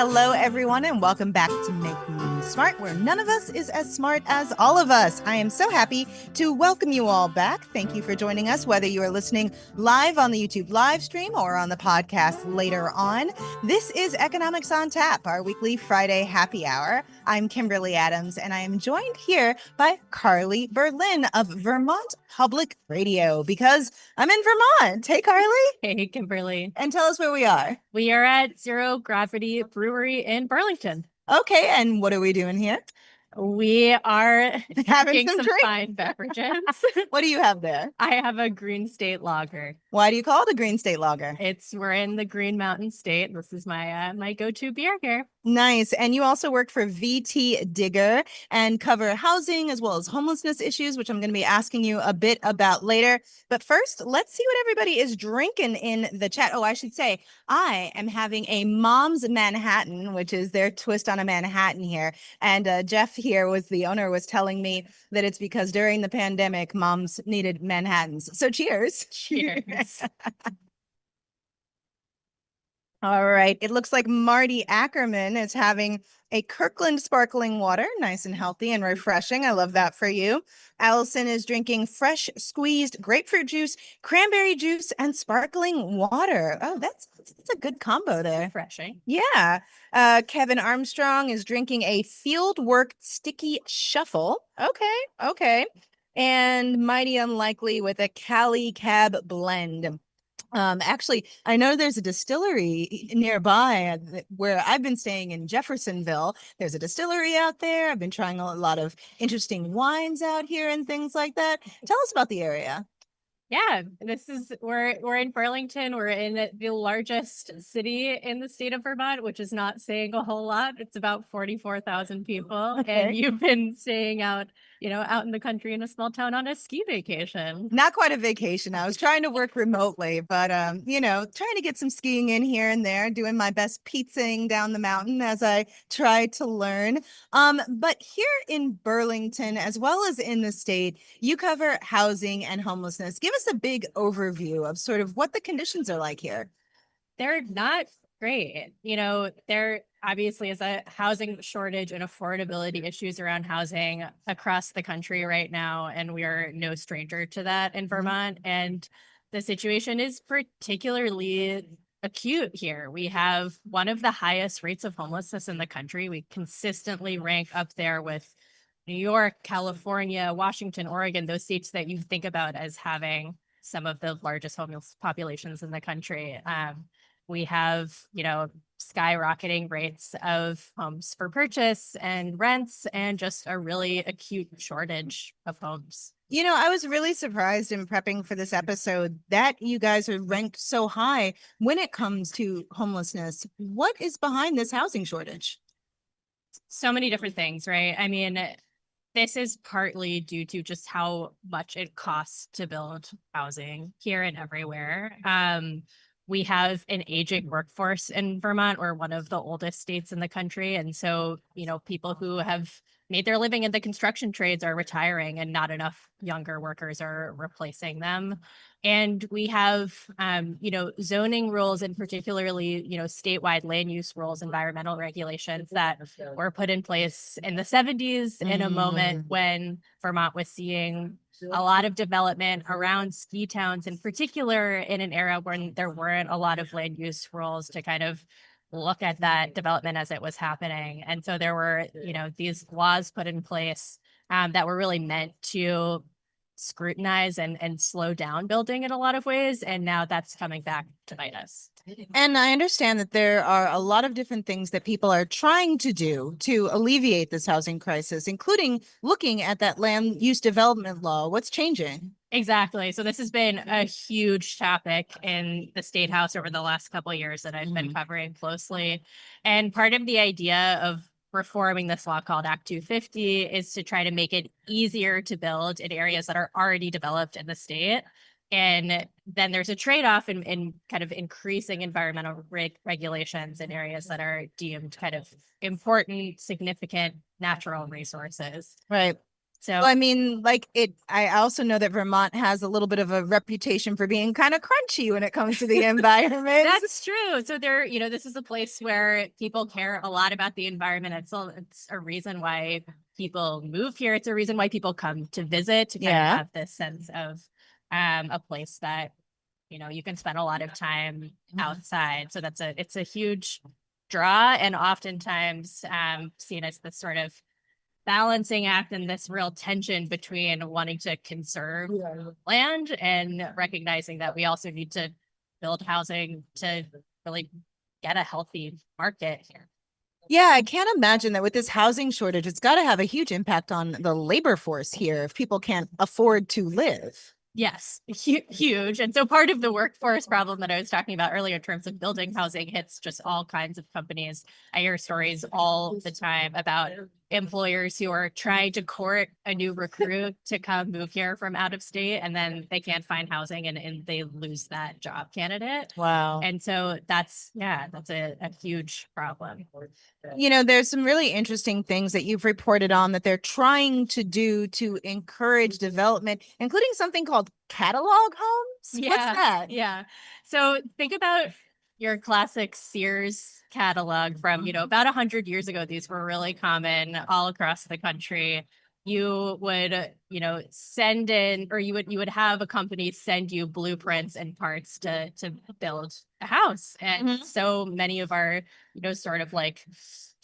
Hello, everyone, and welcome back to Make Me Smart, where none of us is as smart as all of us. I am so happy to welcome you all back. Thank you for joining us, whether you are listening live on the YouTube live stream or on the podcast later on. This is Economics on Tap, our weekly Friday happy hour. I'm Kimberly Adams, and I am joined here by Carly Berlin of Vermont Public Radio, because I'm in Vermont. Hey, Carly. Hey, Kimberly. And tell us where we are. We are at Zero Gravity Brewery in Burlington. Okay, and what are we doing here? We are having some fine beverages. What do you have there? I have a Green State Lager. Why do you call it a Green State Lager? We're in the Green Mountain State. This is my go-to beer here. Nice. And you also work for VTDigger and cover housing as well as homelessness issues, which I'm going to be asking you a bit about later. But first, let's see what everybody is drinking in the chat. Oh, I should say, I am having a Mom's Manhattan, which is their twist on a Manhattan here. And Jeff here the owner was telling me that it's because during the pandemic, moms needed Manhattans. So cheers. Cheers. All right. It looks like Marty Ackerman is having a Kirkland sparkling water, nice and healthy and refreshing. I love that for you. Allison is drinking fresh squeezed grapefruit juice, cranberry juice, and sparkling water. Oh, that's a good combo there. Refreshing. Yeah. Kevin Armstrong is drinking a Fieldwork sticky shuffle. Okay. And Mighty Unlikely with a Cali Cab blend. Actually, I know there's a distillery nearby where I've been staying in Jeffersonville. There's a distillery out there. I've been trying a lot of interesting wines out here and things like that. Tell us about the area. Yeah, we're in Burlington. We're in the largest city in the state of Vermont, which is not saying a whole lot. It's about 44,000 people. Okay. And you've been staying out in the country in a small town on a ski vacation. Not quite a vacation. I was trying to work remotely, but trying to get some skiing in here and there, doing my best pizzaing down the mountain as I try to learn. But here in Burlington, as well as in the state, you cover housing and homelessness. Give us a big overview of sort of what the conditions are like here. They're not great. There obviously is a housing shortage and affordability issues around housing across the country right now, and we are no stranger to that in Vermont. And the situation is particularly acute here. We have one of the highest rates of homelessness in the country. We consistently rank up there with New York, California, Washington, Oregon, those states that you think about as having some of the largest homeless populations in the country. We have, skyrocketing rates of homes for purchase and rents, and just a really acute shortage of homes. I was really surprised in prepping for this episode that you guys are ranked so high when it comes to homelessness. What is behind this housing shortage? So many different things, right? I mean, this is partly due to just how much it costs to build housing here and everywhere. We have an aging workforce in Vermont. We're one of the oldest states in the country. And so, people who have made their living in the construction trades are retiring, and not enough younger workers are replacing them. And we have, zoning rules, and particularly, statewide land use rules, environmental regulations that were put in place in the 70s in a moment when Vermont was seeing a lot of development around ski towns, in particular in an era when there weren't a lot of land use rules to kind of look at that development as it was happening. And so there were, these laws put in place that were really meant to scrutinize and slow down building in a lot of ways. And now that's coming back to bite us. And I understand that there are a lot of different things that people are trying to do to alleviate this housing crisis, including looking at that land use development law. What's changing? Exactly. So this has been a huge topic in the State House over the last couple of years that I've been covering closely. And part of the idea of reforming this law called Act 250 is to try to make it easier to build in areas that are already developed in the state. And then there's a trade-off in kind of increasing environmental regulations in areas that are deemed kind of important, significant natural resources. Right. So I mean, I also know that Vermont has a little bit of a reputation for being kind of crunchy when it comes to the environment. that's true. So this is a place where people care a lot about the environment. It's a reason why people move here. It's a reason why people come to visit, to kind of have this sense of a place that, you can spend a lot of time outside. So it's a huge draw, and oftentimes seen as this sort of balancing act and this real tension between wanting to conserve land and recognizing that we also need to build housing to really get a healthy market here. Yeah, I can't imagine that with this housing shortage, it's got to have a huge impact on the labor force here if people can't afford to live. Yes, huge. And so part of the workforce problem that I was talking about earlier in terms of building housing hits just all kinds of companies. I hear stories all the time about employers who are trying to court a new recruit to come move here from out of state, and then they can't find housing and they lose that job candidate. Wow. And so that's a huge problem. There's some really interesting things that you've reported on that they're trying to do to encourage development, including something called catalog homes. Yeah. What's that? Yeah. So think about your classic Sears catalog from, about 100 years ago. These were really common all across the country. You would, send in, or you would have a company send you blueprints and parts to build a house. And so many of our, sort of like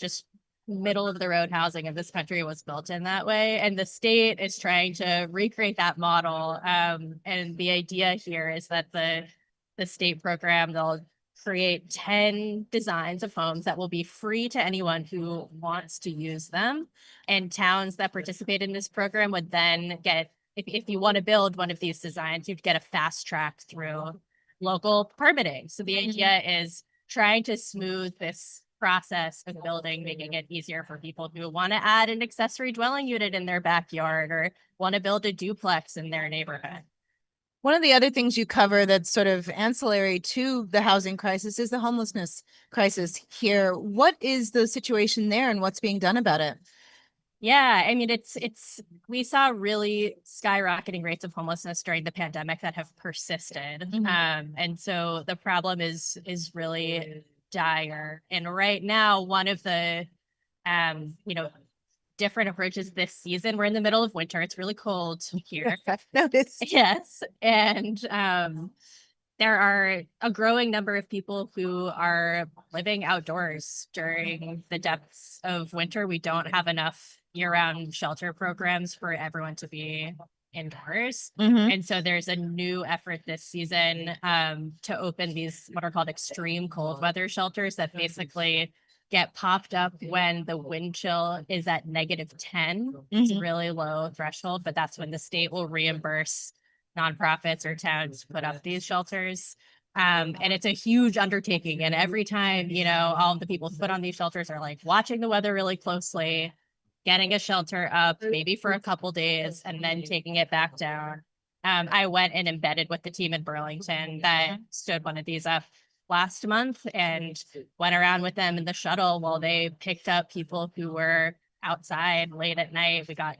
just middle of the road housing of this country was built in that way. And the state is trying to recreate that model. And the idea here is that the state program, they'll create 10 designs of homes that will be free to anyone who wants to use them. And towns that participate in this program would then get, if you want to build one of these designs, you'd get a fast track through local permitting. So the idea is trying to smooth this process of building, making it easier for people who want to add an accessory dwelling unit in their backyard or want to build a duplex in their neighborhood. One of the other things you cover that's sort of ancillary to the housing crisis is the homelessness crisis here. What is the situation there and what's being done about it? Yeah, I mean, we saw really skyrocketing rates of homelessness during the pandemic that have persisted. And so the problem is really dire. And right now, one of the, different approaches this season, we're in the middle of winter. It's really cold here. I've noticed. Yes. And there are a growing number of people who are living outdoors during the depths of winter. We don't have enough year-round shelter programs for everyone to be indoors. And so there's a new effort this season to open these what are called extreme cold weather shelters that basically get popped up when the wind chill is at -10. It's a really low threshold, but that's when the state will reimburse nonprofits or towns to put up these shelters. And it's a huge undertaking. And every time, all of the people who put on these shelters are like watching the weather really closely, getting a shelter up maybe for a couple days, and then taking it back down. I went and embedded with the team in Burlington that stood one of these up last month and went around with them in the shuttle while they picked up people who were outside late at night. We got,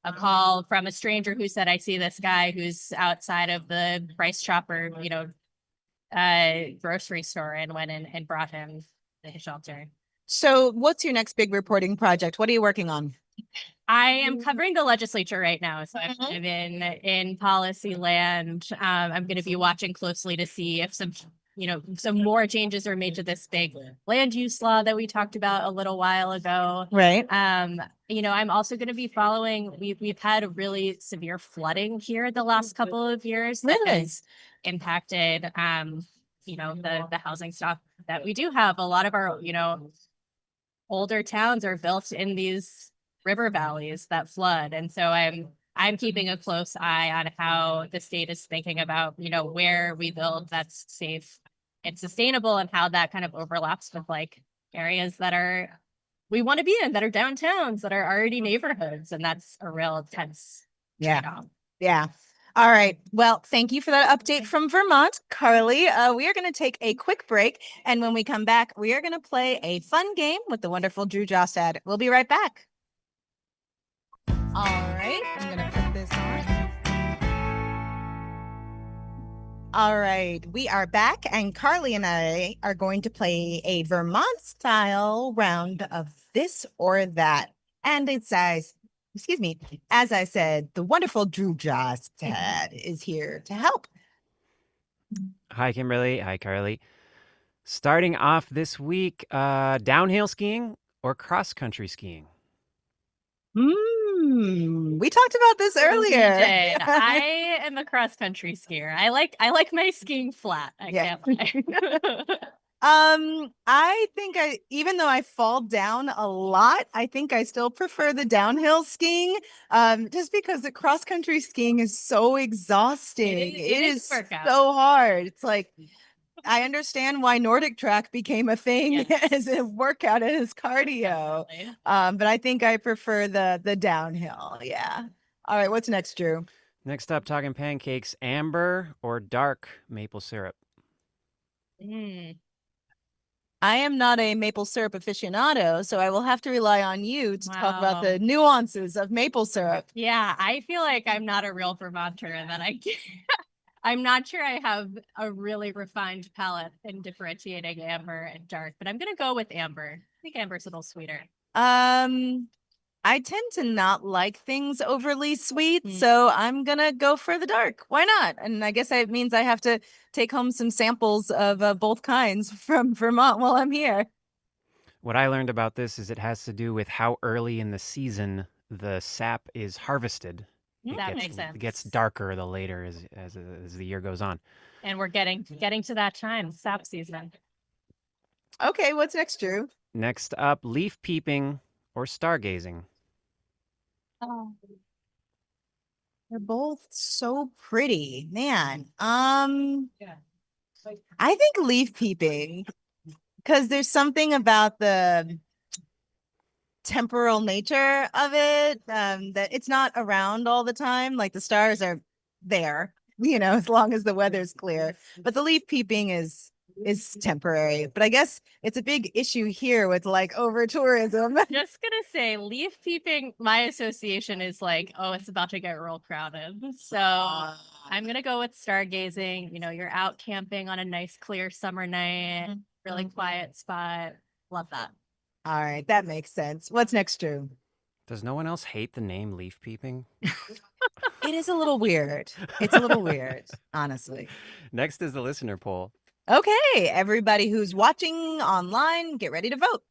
a call from a stranger who said, I see this guy who's outside of the Price Chopper, grocery store, and went in and brought him the shelter. So what's your next big reporting project? What are you working on? I am covering the legislature right now. So I'm in policy land. I'm going to be watching closely to see if some more changes are made to this big land use law that we talked about a little while ago. Right. I'm also going to be following, we've had a really severe flooding here the last couple of years that has impacted, the housing stock that we do have. A lot of our, older towns are built in these river valleys that flood. And so I'm keeping a close eye on how the state is thinking about, where we build that's safe and sustainable, and how that kind of overlaps with like areas that we want to be in, that are downtowns, that are already neighborhoods. And that's a real tense trade-off. Yeah. All right. Well, thank you for that update from Vermont, Carly. We are going to take a quick break. And when we come back, we are going to play a fun game with the wonderful Drew Jostad. We'll be right back. All right, I'm gonna put this on. All right, we are back, and Carly and I are going to play a Vermont-style round of this or that. And it's as I said, the wonderful Drew Jostad is here to help. Hi, Kimberly. Hi, Carly. Starting off this week, downhill skiing or cross-country skiing? We talked about this earlier. We did. I am a cross country skier. I like my skiing flat. I can't lie. I think even though I fall down a lot, I think I still prefer the downhill skiing. Just because the cross country skiing is so exhausting. It is so hard. It's like, I understand why Nordic track became a thing as a workout as cardio. But I think I prefer the downhill. Yeah. All right. What's next, Drew? Next up, talking pancakes, amber or dark maple syrup? I am not a maple syrup aficionado, so I will have to rely on you to talk about the nuances of maple syrup. Yeah, I feel like I'm not a real Vermonter and that I'm not sure I have a really refined palate in differentiating amber and dark, but I'm going to go with amber. I think amber's a little sweeter. I tend to not like things overly sweet, so I'm gonna go for the dark. Why not? And I guess it means I have to take home some samples of both kinds from Vermont while I'm here. What I learned about this is it has to do with how early in the season the sap is harvested. That makes sense. It gets darker the later as the year goes on. And we're getting to that time, sap season. Okay, what's next, Drew? Next up, leaf peeping or stargazing? Oh, they're both so pretty, man. I think leaf peeping, because there's something about the temporal nature of it, that it's not around all the time. Like the stars are there, as long as the weather's clear. But the leaf peeping is temporary. But I guess it's a big issue here with like over tourism. Just gonna say, leaf peeping, my association is like, oh, it's about to get real crowded. So I'm gonna go with stargazing. You're out camping on a nice clear summer night, really quiet spot. Love that. All right, that makes sense. What's next, Drew? Does no one else hate the name leaf peeping? It is a little weird. It's a little weird, honestly. Next is the listener poll. Okay, everybody who's watching online, get ready to vote.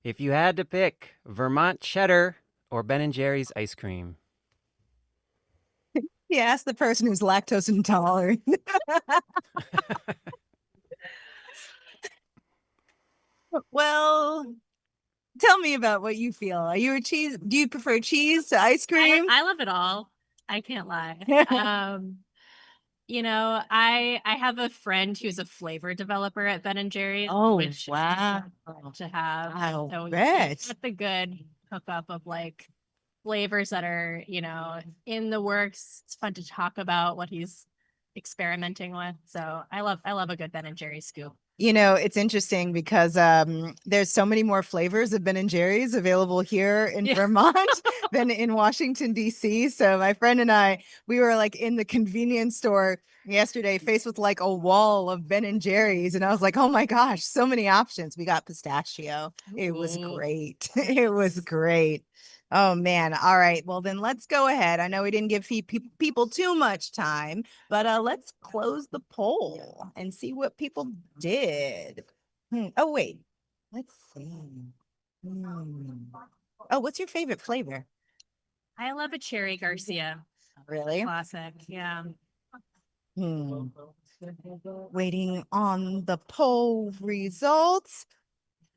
If you had to pick Vermont cheddar or Ben & Jerry's ice cream? Yeah, ask the person who's lactose intolerant. Well, tell me about what you feel. Are you a cheese? Do you prefer cheese to ice cream? I love it all. I can't lie. I have a friend who's a flavor developer at Ben & Jerry's. Oh, which wow. To have. I bet. That's a good hookup of like flavors that are, in the works. It's fun to talk about what he's experimenting with. So I love a good Ben & Jerry's scoop. It's interesting because there's so many more flavors of Ben & Jerry's available here in Vermont than in Washington, D.C. So my friend and I, we were like in the convenience store yesterday faced with like a wall of Ben & Jerry's. And I was like, oh my gosh, so many options. We got pistachio. It was great. It was great. Oh, man. All right. Well, then let's go ahead. I know we didn't give people too much time, but let's close the poll and see what people did. Oh, wait. Let's see. Oh, what's your favorite flavor? I love a cherry Garcia. Really? Classic. Yeah. Waiting on the poll results.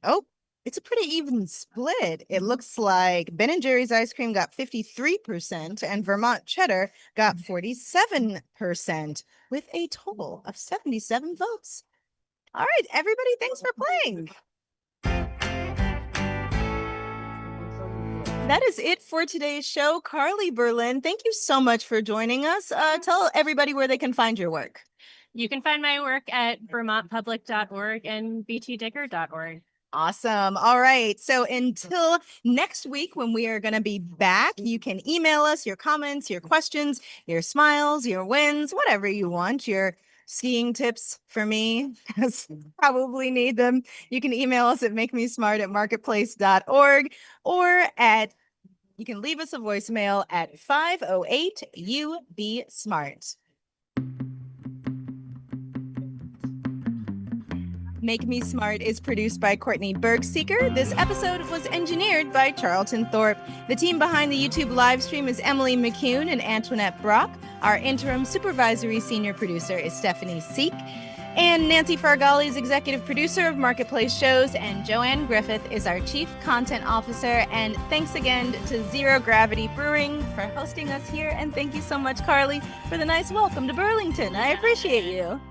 Oh, it's a pretty even split. It looks like Ben & Jerry's ice cream got 53% and Vermont cheddar got 47% with a total of 77 votes. All right, everybody, thanks for playing. That is it for today's show. Carly Berlin, thank you so much for joining us. Tell everybody where they can find your work. You can find my work at vermontpublic.org and VTDigger.org. Awesome. All right. So until next week, when we are going to be back, you can email us your comments, your questions, your smiles, your wins, whatever you want, your skiing tips for me, because probably need them. You can email us at makemesmart@marketplace.org or you can leave us a voicemail at 508-UB-SMART. Make Me Smart is produced by Courtney Bergseeker. This episode was engineered by Charlton Thorpe. The team behind the YouTube live stream is Emily McCune and Antoinette Brock. Our interim supervisory senior producer is Stephanie Seek. And Nancy Fargali is executive producer of Marketplace Shows, and Joanne Griffith is our chief content officer. And thanks again to Zero Gravity Brewing for hosting us here. And thank you so much, Carly, for the nice welcome to Burlington. I appreciate you.